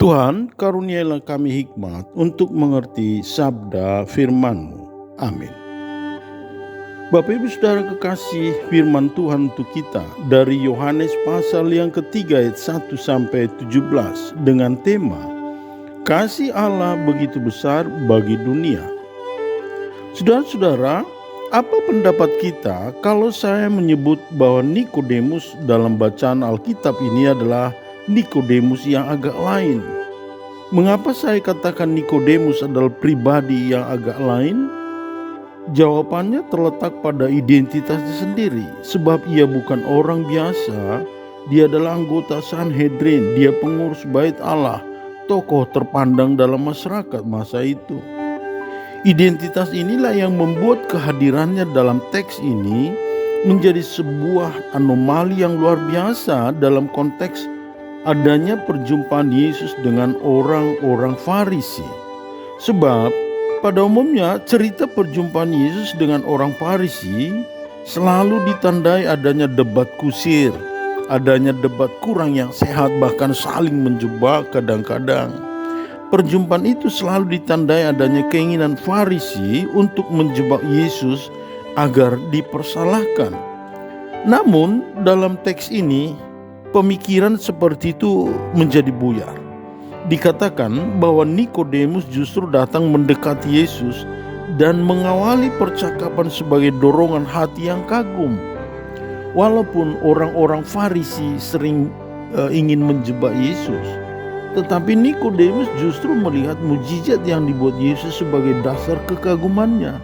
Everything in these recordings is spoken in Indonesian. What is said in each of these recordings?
Tuhan, karuniailah kami hikmat untuk mengerti sabda firman-Mu. Amin. Bapak Ibu Saudara kekasih, firman Tuhan untuk kita dari Yohanes pasal yang ketiga ayat 1-17 dengan tema Kasih Allah begitu besar bagi dunia. Saudara-saudara, apa pendapat kita kalau saya menyebut bahwa Nikodemus dalam bacaan Alkitab ini adalah Nikodemus yang agak lain? Mengapa saya katakan Nikodemus adalah pribadi yang agak lain? Jawabannya terletak pada identitasnya sendiri. Sebab ia bukan orang biasa, dia adalah anggota Sanhedrin, dia pengurus bait Allah, tokoh terpandang dalam masyarakat masa itu. Identitas inilah yang membuat kehadirannya dalam teks ini menjadi sebuah anomali yang luar biasa dalam konteks adanya perjumpaan Yesus dengan orang-orang Farisi. Sebab pada umumnya cerita perjumpaan Yesus dengan orang Farisi selalu ditandai adanya debat kusir, adanya debat kurang yang sehat, bahkan saling menjebak kadang-kadang. Perjumpaan itu selalu ditandai adanya keinginan Farisi untuk menjebak Yesus agar dipersalahkan. Namun dalam teks ini pemikiran seperti itu menjadi buyar. Dikatakan bahwa Nikodemus justru datang mendekati Yesus dan mengawali percakapan sebagai dorongan hati yang kagum. Walaupun orang-orang Farisi sering ingin menjebak Yesus, tetapi Nikodemus justru melihat mujizat yang dibuat Yesus sebagai dasar kekagumannya.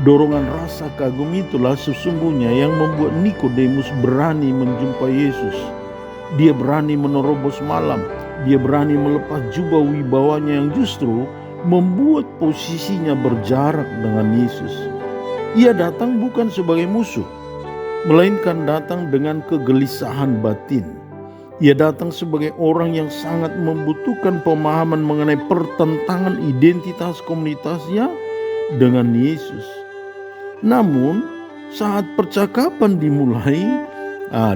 Dorongan rasa kagum itulah sesungguhnya yang membuat Nikodemus berani menjumpai Yesus. Dia berani menerobos malam, dia berani melepas jubah wibawanya yang justru membuat posisinya berjarak dengan Yesus. Ia datang bukan sebagai musuh, melainkan datang dengan kegelisahan batin. Ia datang sebagai orang yang sangat membutuhkan pemahaman mengenai pertentangan identitas komunitasnya dengan Yesus. Namun saat percakapan dimulai,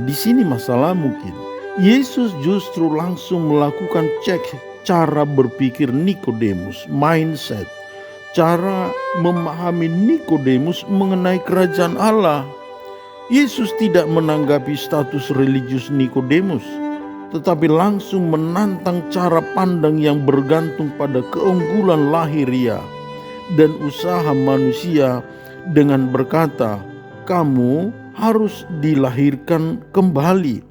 di sini masalah mungkin. Yesus justru langsung melakukan cek cara berpikir Nikodemus, mindset, cara memahami Nikodemus mengenai kerajaan Allah. Yesus tidak menanggapi status religius Nikodemus, tetapi langsung menantang cara pandang yang bergantung pada keunggulan lahiriah dan usaha manusia dengan berkata, "Kamu harus dilahirkan kembali."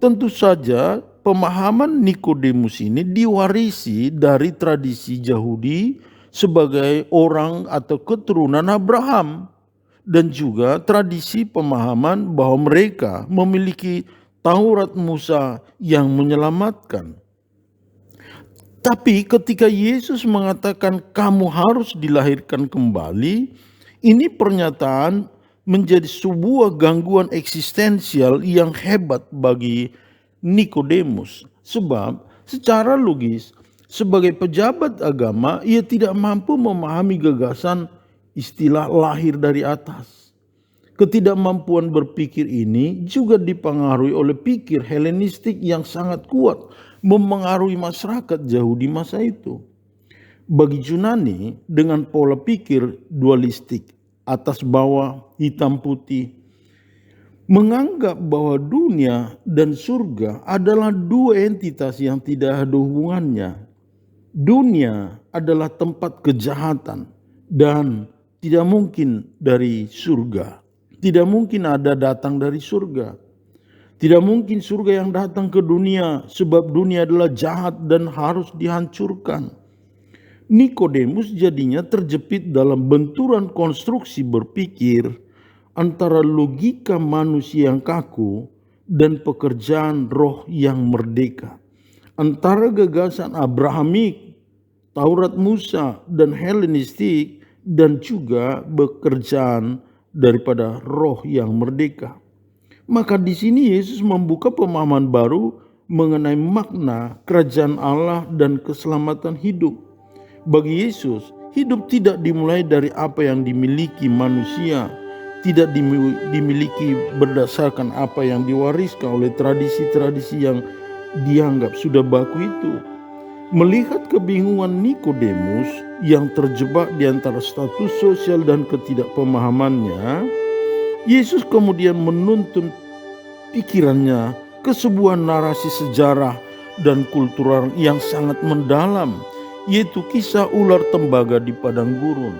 Tentu saja pemahaman Nikodemus ini diwarisi dari tradisi Yahudi sebagai orang atau keturunan Abraham, dan juga tradisi pemahaman bahwa mereka memiliki Taurat Musa yang menyelamatkan. Tapi ketika Yesus mengatakan kamu harus dilahirkan kembali, ini pernyataan menjadi sebuah gangguan eksistensial yang hebat bagi Nikodemus. Sebab secara logis sebagai pejabat agama ia tidak mampu memahami gagasan istilah lahir dari atas. Ketidakmampuan berpikir ini juga dipengaruhi oleh pikir Helenistik yang sangat kuat memengaruhi masyarakat Yahudi masa itu. Bagi Yunani dengan pola pikir dualistik, atas bawah, hitam putih, menganggap bahwa dunia dan surga adalah dua entitas yang tidak ada hubungannya. Dunia adalah tempat kejahatan dan tidak mungkin dari surga. Tidak mungkin ada datang dari surga. Tidak mungkin surga yang datang ke dunia, sebab dunia adalah jahat dan harus dihancurkan. Nikodemus jadinya terjepit dalam benturan konstruksi berpikir antara logika manusia yang kaku dan pekerjaan roh yang merdeka, antara gagasan Abrahamik, Taurat Musa dan Helenistik, dan juga pekerjaan daripada roh yang merdeka. Maka di sini Yesus membuka pemahaman baru mengenai makna kerajaan Allah dan keselamatan hidup. Bagi Yesus, hidup tidak dimulai dari apa yang dimiliki manusia, tidak dimiliki berdasarkan apa yang diwariskan oleh tradisi-tradisi yang dianggap sudah baku itu. Melihat kebingungan Nikodemus yang terjebak di antara status sosial dan ketidakpemahamannya, Yesus kemudian menuntun pikirannya ke sebuah narasi sejarah dan kultural yang sangat mendalam, yaitu kisah ular tembaga di padang gurun.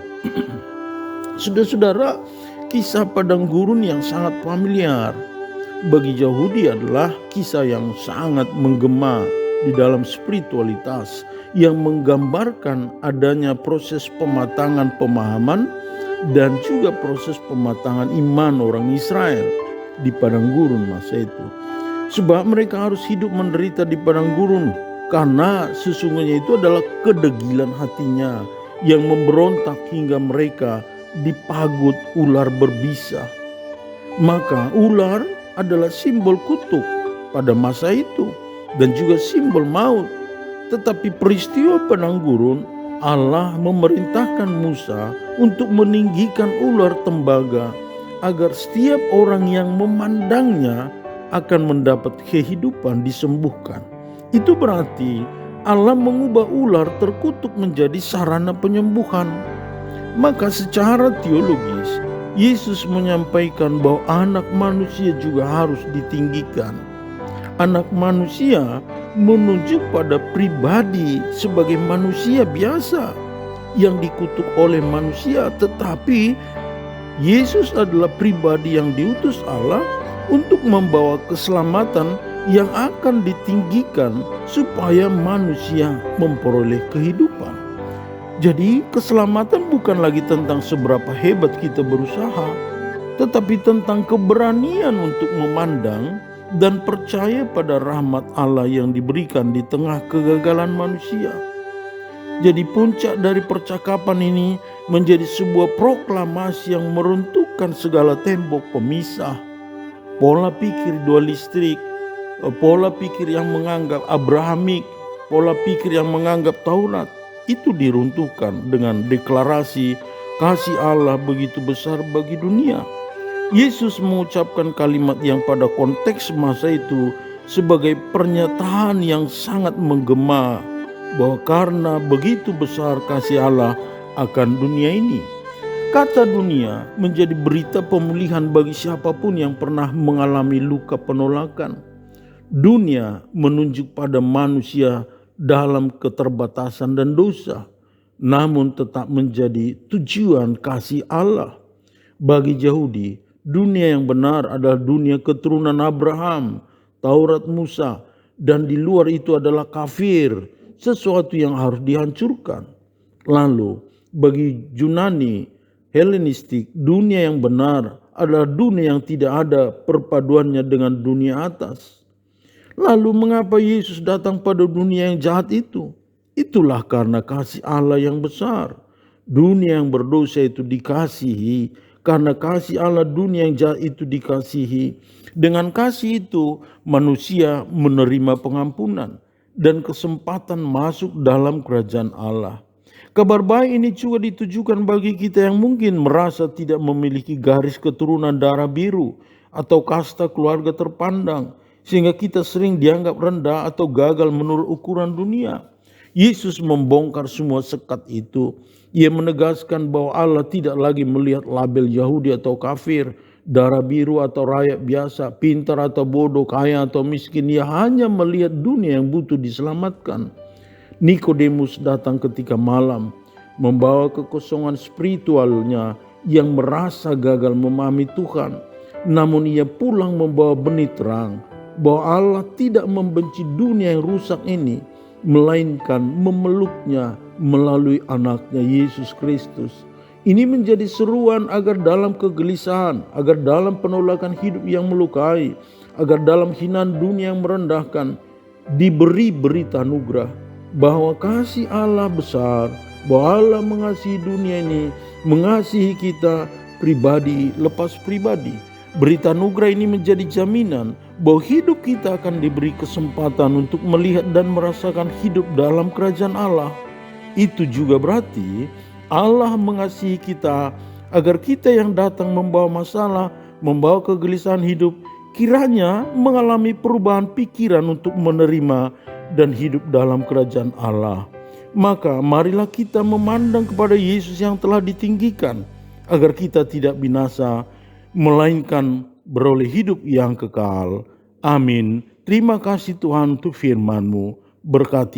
Saudara-saudara, kisah padang gurun yang sangat familiar bagi Yahudi adalah kisah yang sangat menggema di dalam spiritualitas yang menggambarkan adanya proses pematangan pemahaman dan juga proses pematangan iman orang Israel di padang gurun masa itu. Sebab mereka harus hidup menderita di padang gurun karena sesungguhnya itu adalah kedegilan hatinya yang memberontak hingga mereka dipagut ular berbisa. Maka ular adalah simbol kutuk pada masa itu dan juga simbol maut. Tetapi peristiwa padang gurun, Allah memerintahkan Musa untuk meninggikan ular tembaga agar setiap orang yang memandangnya akan mendapat kehidupan, disembuhkan. Itu berarti Allah mengubah ular terkutuk menjadi sarana penyembuhan. Maka secara teologis Yesus menyampaikan bahwa anak manusia juga harus ditinggikan. Anak manusia menunjuk pada pribadi sebagai manusia biasa yang dikutuk oleh manusia, tetapi Yesus adalah pribadi yang diutus Allah untuk membawa keselamatan yang akan ditinggikan supaya manusia memperoleh kehidupan. Jadi keselamatan bukan lagi tentang seberapa hebat kita berusaha, tetapi tentang keberanian untuk memandang dan percaya pada rahmat Allah yang diberikan di tengah kegagalan manusia. Jadi puncak dari percakapan ini menjadi sebuah proklamasi yang meruntuhkan segala tembok pemisah, pola pikir dualistik, pola pikir yang menganggap Abrahamik, pola pikir yang menganggap Taurat. Itu diruntuhkan dengan deklarasi kasih Allah begitu besar bagi dunia. Yesus mengucapkan kalimat yang pada konteks masa itu sebagai pernyataan yang sangat menggema bahwa karena begitu besar kasih Allah akan dunia ini. Kata dunia menjadi berita pemulihan bagi siapapun yang pernah mengalami luka penolakan. Dunia menunjuk pada manusia dalam keterbatasan dan dosa, namun tetap menjadi tujuan kasih Allah. Bagi Yahudi, dunia yang benar adalah dunia keturunan Abraham, Taurat Musa, dan di luar itu adalah kafir, sesuatu yang harus dihancurkan. Lalu bagi Yunani, Helenistik, dunia yang benar adalah dunia yang tidak ada perpaduannya dengan dunia atas. Lalu mengapa Yesus datang pada dunia yang jahat itu? Itulah karena kasih Allah yang besar. Dunia yang berdosa itu dikasihi karena kasih Allah dunia yang jahat itu dikasihi. Dengan kasih itu manusia menerima pengampunan dan kesempatan masuk dalam kerajaan Allah. Kabar baik ini juga ditujukan bagi kita yang mungkin merasa tidak memiliki garis keturunan darah biru atau kasta keluarga terpandang, sehingga kita sering dianggap rendah atau gagal menurut ukuran dunia. Yesus membongkar semua sekat itu. Ia menegaskan bahwa Allah tidak lagi melihat label Yahudi atau kafir, darah biru atau rakyat biasa, pintar atau bodoh, kaya atau miskin. Ia hanya melihat dunia yang butuh diselamatkan. Nikodemus datang ketika malam, membawa kekosongan spiritualnya yang merasa gagal memahami Tuhan. Namun ia pulang membawa benih terang bahwa Allah tidak membenci dunia yang rusak ini, melainkan memeluknya melalui anaknya Yesus Kristus. Ini menjadi seruan agar dalam kegelisahan, agar dalam penolakan hidup yang melukai, agar dalam hinaan dunia yang merendahkan, diberi berita anugerah bahwa kasih Allah besar, bahwa Allah mengasihi dunia ini, mengasihi kita pribadi lepas pribadi. Berita anugerah ini menjadi jaminan bahwa hidup kita akan diberi kesempatan untuk melihat dan merasakan hidup dalam kerajaan Allah. Itu juga berarti Allah mengasihi kita agar kita yang datang membawa masalah, membawa kegelisahan hidup, kiranya mengalami perubahan pikiran untuk menerima dan hidup dalam kerajaan Allah. Maka marilah kita memandang kepada Yesus yang telah ditinggikan, agar kita tidak binasa, melainkan beroleh hidup yang kekal. Amin. Terima kasih Tuhan untuk firman-Mu. Berkati